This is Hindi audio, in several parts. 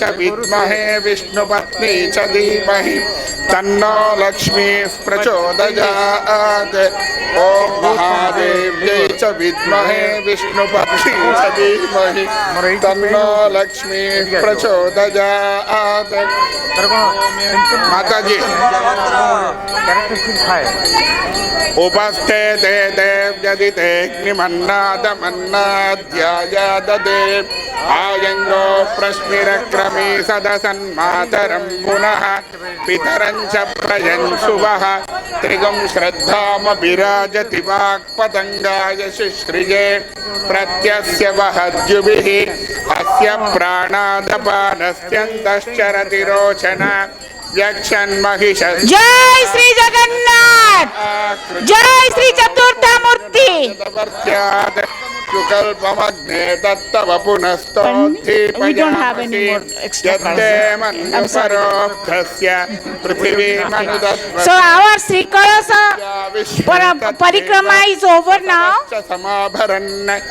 च विद्महे विष्णुपत्नी च धीमहि तन्नो लक्ष्मीः प्रचोदयात्। ओम महादेव्यै च विद्महे विष्णुपत्नी च धीमहि तन्नो लक्ष्मीः प्रचोदयात्। माताजी उपस्थे ते देव्यदितेऽग्निमन्नादमन्नाध्यायाददे आयङ्गो प्रश्मिरक्रमे सदसन्मातरं पुनः पितरं च प्रयंसुवः त्रिगं श्रद्धामभिराजति वाक्पतङ्गाय शुश्रिये प्रत्यस्य वहद्युभिः अस्य प्राणादपानस्त्यन्तश्चरति रोचन व्यक्षन्महिषः। जय श्री जगन्नाथ, जय श्री चतुर्थमूर्ति। सुकल्पमग्ने तत्तव पुनस्तोद्धीपयामि यत्ते मन्युपरोक्तस्य पृथिवीमनुदत्त। So our Sri Kalasa Parikrama is over now,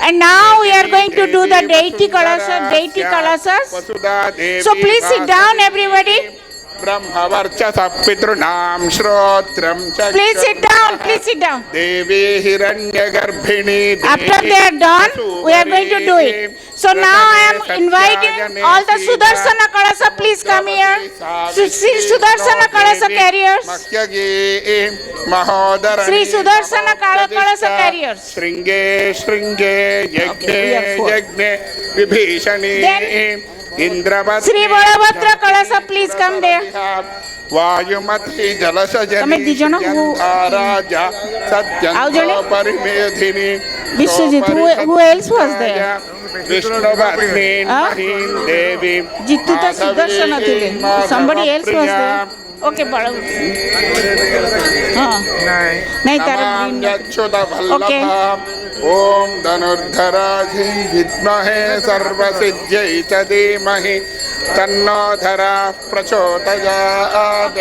and now we are going to do the deity kalasas. So please sit down everybody. ब्रह्मवर्चसः पितॄणां श्रोत्रं च। Please sit down, please sit down. Devi हिरण्यगर्भिणी। After they are done, we are going to do it. So now I am inviting all the Sudarshana Kalasa, please come here. Sudarshana Kalasa carriers. Sri Sudarshana Kalasa carriers. Shringe Shringe Yajne Yajne Vibhishani Indravati. Sri Balabhadra Kalasa, please come there. वायुमती जलसजनी Raja सत्यंतो परिमेधिनी। Vishwajit, who else was there? विष्णुपत्नी महीन देवी। Jittu ta Sudarshana thile. Somebody else was there. Okay, Balabhadra. नहीं तारा okay. ओम धनुर्धराधि विद्महे सर्वसिद्ध्यै च धीमहि तन्नो धरा प्रचोदयात्।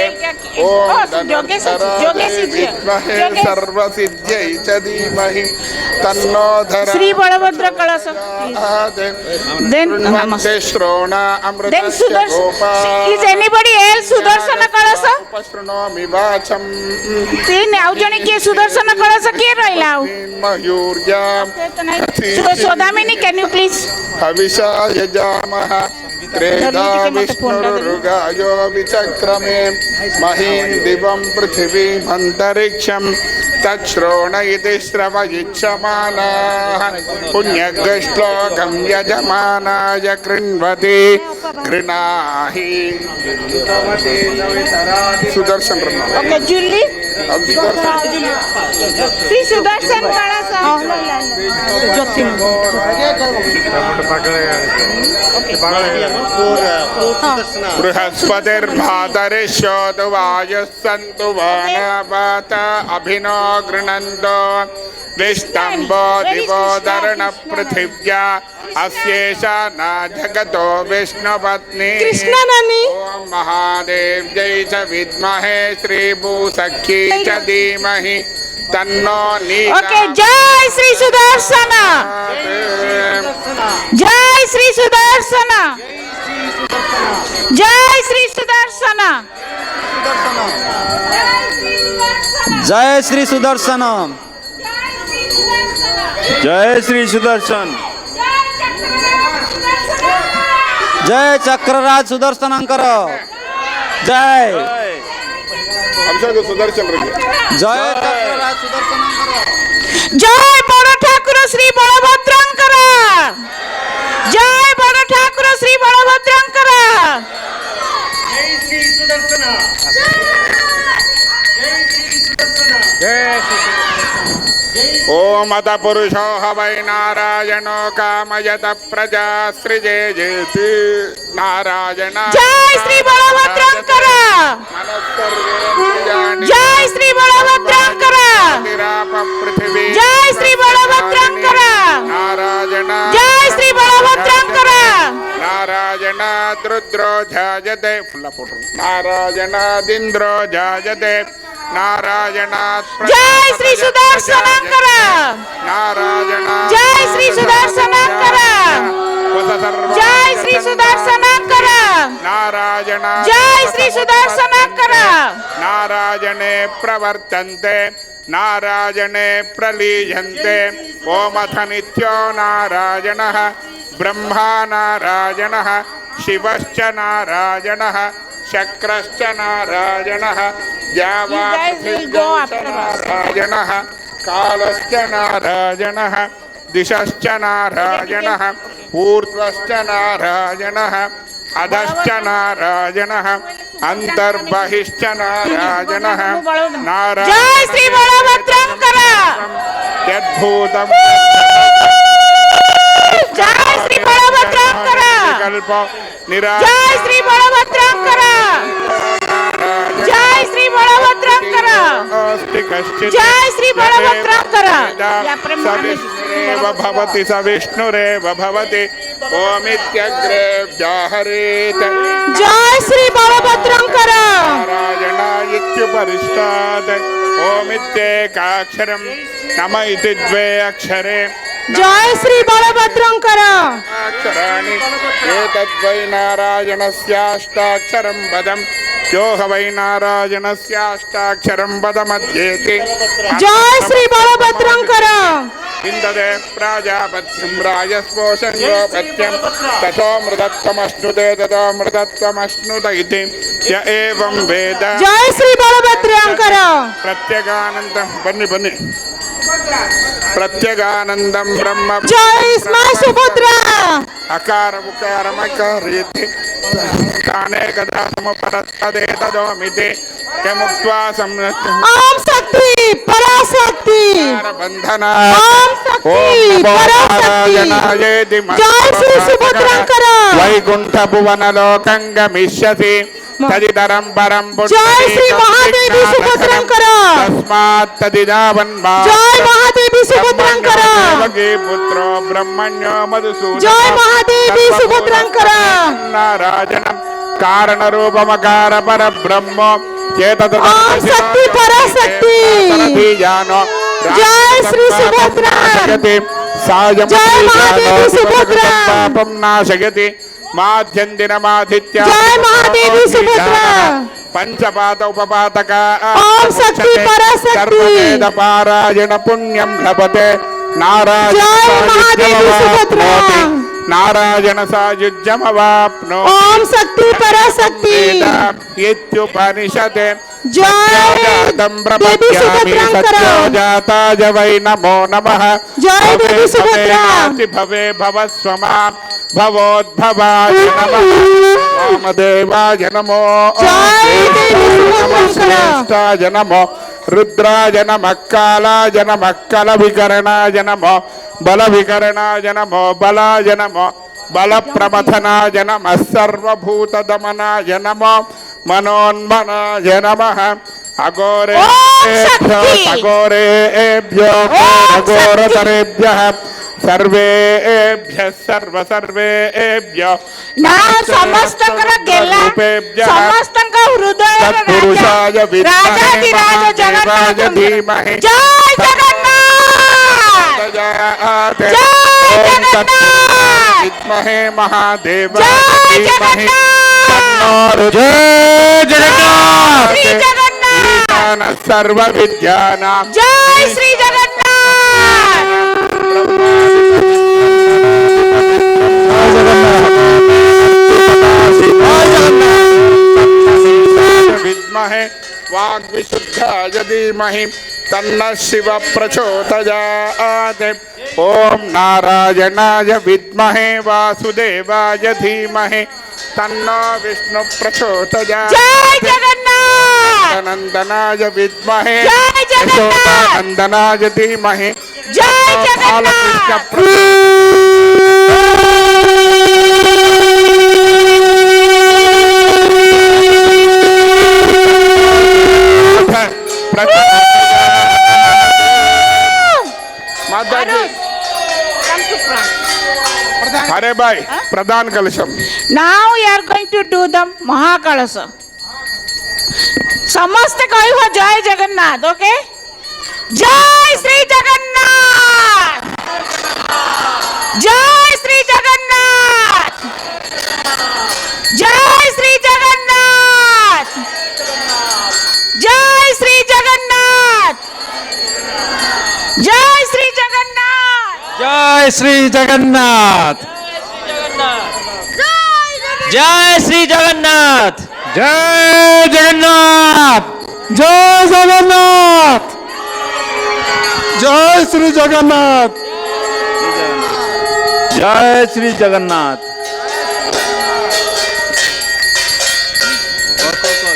ओम धनुर्धराधि विद्महे सर्वसिद्ध्यै च धीमहि तन्नो धरा। श्री बलभद्र कलश। Then श्रोणा Amrit. Then Sudarshan. Is anybody else Sudarshana कलश? उपश्रुणोमि वाचम्। तीन आउ जने के सुदर्शन कलश के रहला? मयूर्या Sodamini, can you please? हविषा यजामः त्रेधा विष्णुरुगायो विचक्रमे महीं दिवं पृथिवीम् अन्तरिक्षं तच्छ्रोण इति श्रवयिष्यमानाः पुण्यश्लोकं यजमानाय कृण्वति गृह्णाहि। Sudarshan. Okay, Julie. Sri Sudarshan Kalasa. बृहस्पतिर्भातरिष्योतु वायुः सन्तु वानापात अभिनो गृह्णन्तो विष्टम्बो दिवोदरण पृथिव्या अस्येषा न जगतो विष्णुपत्नी। कृष्णननी। ओम महादेव्यै च विद्महे श्रीभूसख्यै च धीमहि तन्नो नीला। ओके, जय श्री सुदर्शना, जय श्री सुदर्शना, जय श्री सुदर्शना, जय श्री सुदर्शन, जय श्री सुदर्शन, जय चक्रराज सुदर्शनंकर जय। सुदर्शन जय चक्रराज सुदर्शनंकर जय बड़ ठाकुर श्री बलभद्रंकर, जय बड़ ठाकुर श्री बलभद्रंकर। जय श्री सुदर्शन, जय श्री ओम अत पुरुषो हवै नारायणो कामयत प्रजा सृजेति नारायण। जय श्री बलभद्रंकर, जय श्री बलभद्रंकर, पृथ्वी जय श्री बलभद्रंकर, नारायण, जय श्री बलभद्रंकर, नारायण रुद्रो जायते नारायण इंद्रो जायते नारायण। जय श्री सुदर्शनंकर, नारायण, जय श्री सुदर्शनंकर, जय श्री सुदर्शनंकर। नारायण जय श्री सुदर्शनकर नारायणे प्रवर्तन्ते नारायणे प्रलीयन्ते ओमथ नित्यो नारायणः ब्रह्मा नारायणः शिवश्च नारायणः शक्रश्च नारायणः द्यावापृथिव्यश्च नारायणः कालश्च नारायणः दिशश्च नारायणः ऊर्ध्वश्च नारायणः अधश्च नारायणः अंतर्बहिश्च नारायणः नारायण जय श्री बलभद्रंकर यद्भूतं जय श्री बलभद्रंकर विकल्प जय श्री बलभद्रंकर जय श्री बलभद्रंकर अस्ति कश्चित् जय श्री बलभद्रंकर सविष्णुरेव भवति सविष्णुरेव भवति ओमित्यग्रे व्याहरेत् जय श्री बलभद्रंकर नारायण इत्युपरिष्टात् ओमित्येकाक्षरं नम इति द्वे अक्षरे जय श्री बलभद्रंकर अक्षराणि एतद्वै नारायणस्याष्टाक्षरं पदं यो ह वै नारायणस्याष्टाक्षरं पदमध्येति जय श्री बलभद्रंकर विन्दते प्राजापत्यं राजस्पोषं गोपत्यं ततो मृतत्वमश्नुते ततो मृतत्वमश्नुत इति य एवं वेद जय श्री बलभद्रंकर प्रत्यगानन्दं बन्नि प्रत्यगानन्दं ब्रह्म जय स्मा सुभद्रा अकार उकार मकारेति काने कदा समुपरत्तदेतदोमिति यमुक्त्वा ओम शक्ति पराशक्ति बंधना ओम शक्ति पराशक्ति जय श्री सुभद्रंकर वैकुंठ भुवन लोकं गमिष्यसि तदितरं परं जय श्री महादेवी सुभद्रंकर तस्मात् तदिदावन्मा जय महादेवी सुभद्रंकर देवकी पुत्रो ब्रह्मण्यो मधुसूदनः जय महादेवी सुभद्रंकर नारायणं कारणरूपमकार परब्रह्म ओम शक्ति पराशक्ति जय श्री सुभद्रा जय महादेवी सुभद्रा पापं नाशयति माध्यन्दिनमादित्य जय महादेवी सुभद्रा पंचपात उपपातक ओम शक्ति पराशक्ति सर्ववेद पारायण पुण्यं लभते नारायण जय महादेवी सुभद्रा नारायण सायुज्यमवाप्नो ओम शक्ति पराशक्ति इत्युपनिषते जय देवी सुभद्रंकर जाताय वै नमो नमः जय देवी सुभद्रा भवे भवस्वमा भवोद्भवाय नमः वामदेवाय नमो जय देवी सुभद्रंकर श्रेष्ठाय नमो रुद्राय नमः कालाय नमः कलविकरणाय नमो बलविकरणाय नमो बलाय नमो बलप्रमथनाय नमः सर्वभूतदमनाय नमो मनोन्मनाय नमः अघोरेभ्यो अघोरतरेभ्यः सर्वेभ्यः सर्वेभ्यो ನಾವು ಸಮಸ್ತಕರಕ್ಕೆಲ್ಲ ಸಮಸ್ತಕ ಹೃದಯ तत्पुरुषाय ರಾಜಾಧಿರಾಜ ಜಗನ್ನಾಥ धीमहि ಜಯ ಜಗನ್ನಾಥ ಜಯ ಜಗನ್ನಾಥ विद्महे महादेव जय धीमहि जगन्नाथ तन्नो जय जगन्नाथ श्री जगन्नाथ सर्व विद्यानां जय श्री जगन्नाथ विद्महे वाग्विशुद्धाय धीमहि तन्नः शिव प्रचोदयात् ओम नारायणाय विद्महे वासुदेवाय धीमहि तन्नो विष्णु प्रचोदयात् जय जगन्नाथ नंदनाय विद्महे जय जगन्नाथ नंदनाय धीमहि जय बालकृष्ण जगन्नाथ अरे भाई प्रधान कलशम Now we are going to do the Mahakalasa. समस्त कहिबो जय जगन्नाथ, ओके? जय श्री जगन्नाथ, जय श्री जगन्नाथ, जय श्री जगन्नाथ। श्री जगन्नाथ जय श्री जगन्नाथ जय जगन्नाथ जय जगन्नाथ जय श्री जगन्नाथ जय श्री जगन्नाथ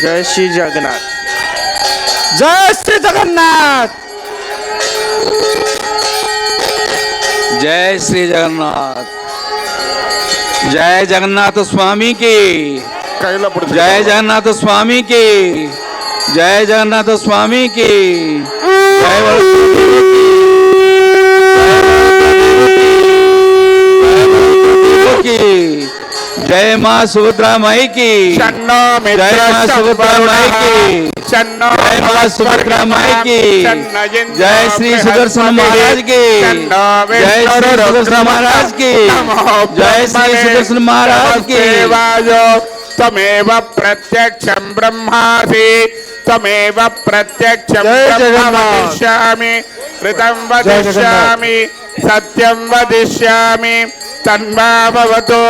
जय श्री जगन्नाथ जय श्री जगन्नाथ जय श्री जगन्नाथ जय जगन्नाथ स्वामी की కైలో పుడుతుంది. जय जगन्नाथ स्वामी की जय जगन्नाथ स्वामी की जय की जय माँ सुभद्रा माई की షన్నో जय माँ सुभद्रा माई की షన్నో जय माँ सुभद्रा माई की जय श्री सुदर्शन महाराज की जय श्री सुदर्शन महाराज की जय श्री सुदर्शन महाराज की देवायो त्वमेव प्रत्यक्षं ब्रह्मासि त्वमेव प्रत्यक्षं जय ब्रह्म जगन्नाथ। वदिष्यामि ऋतं वदिष्यामि सत्यं वदिष्यामि तन्मामवतु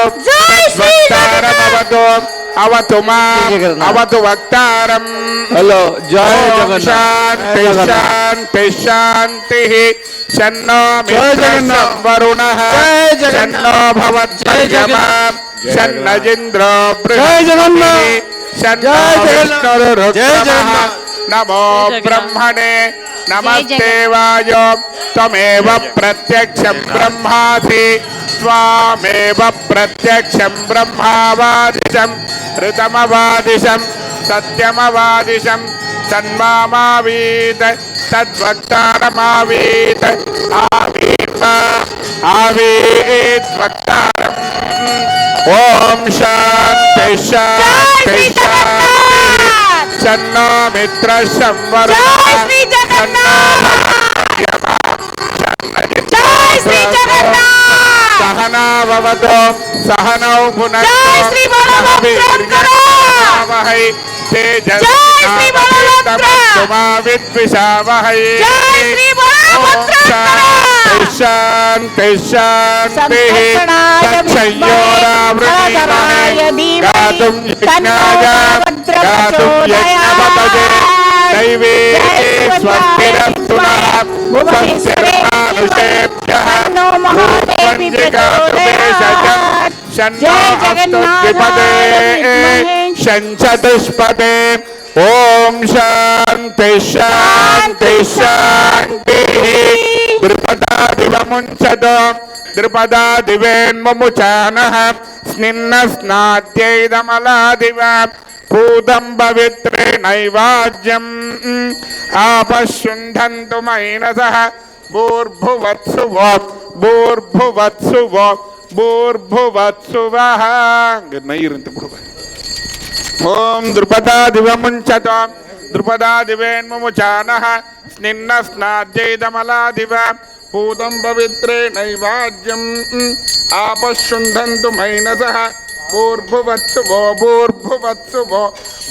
वक्तारमवतु अवतु माम् अवतु वक्तारम् हेलो जय ओम जगन्नाथ शांति शांति शांतिः शन्नो मित्रः वरुणः शन्नो भवत्यर्यमा शन्न इन्द्रो बृहस्पतिः शन्नो विष्णुरुक्रमः नमो ब्रह्मणे नमस्तेवाय त्वमेव प्रत्यक्षं ब्रह्मासि त्वामेव प्रत्यक्षं ब्रह्मावादिशं ऋतमवादिशं सत्यमवादिशं तन्मामावीत तद्वक्तारमावीत आवीत वक्तारम् ओम शांति शांति शांति शन्नो मित्र संवरुणः सहना भवतु सहनौ पुनर्वहै तेजस्विनावधीतमस्तु विद्विषावहै शांति शांतिः तच्छयोरावृणीमहे गातुं यज्ञपतये दैवे स्वस्तिरस्तु नः स्वस्तिर्मानुषेभ्यः शन्नो हस्तद्विपदे शञ्चतुष्पदे ओम शांति शांति शांतिः द्रुपदादिवमुञ्चत द्रुपदादिवेन्मुमुचानः स्निन्नस्नाद्यैदमलादिव भूतं पवित्रे नैवाज्यम् आपशुण्ठन्तु मैनसः भूर्भुवत्सुव भूर्भुवत्सुव भूर्भुवत्सुवः ओम द्रुपदादिवमुञ्चत द्रुपदादिवेन्मुमुचानः स्निन्नस्नाद्यैदमलादिव भूतं पवित्रे नैवाज्यम् आपशुण्ठन्तु मैनसः भूर्भुवत्सुवो भूर्भुवत्सुवो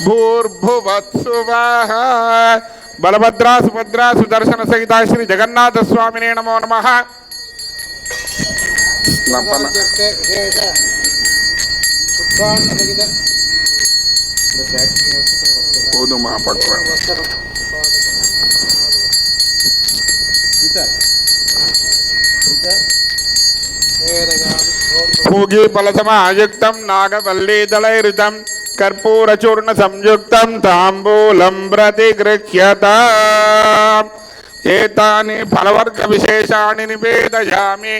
भूर्भुवत्सुवः बलभद्रा सुभद्रा सुदर्शन सहिता श्री जगन्नाथ स्वामिने नमो नमः पूगी फलसमायुक्तं नागवल्लीदलैर्युतं कर्पूरचूर्ण संयुक्तं ताम्बूलं प्रतिगृह्यताम् एतानि फलवर्गविशेषाणि निवेदयामि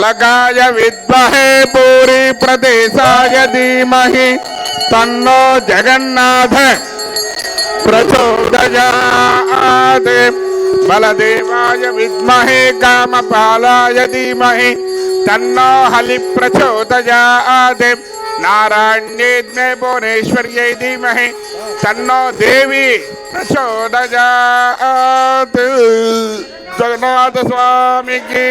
लगाय विद्महे पूरी प्रदेशाय धीमहि तन्नो जगन्नाथ प्रचोदयात् बलदेवाय विद्महे कामपालाय धीमहि तन्नो हलि प्रचोदयात् नारायण्ये भुवनेश्वर्यै धीमहि तन्नो देवी प्रचोदयात् जगन्नाथ स्वामी की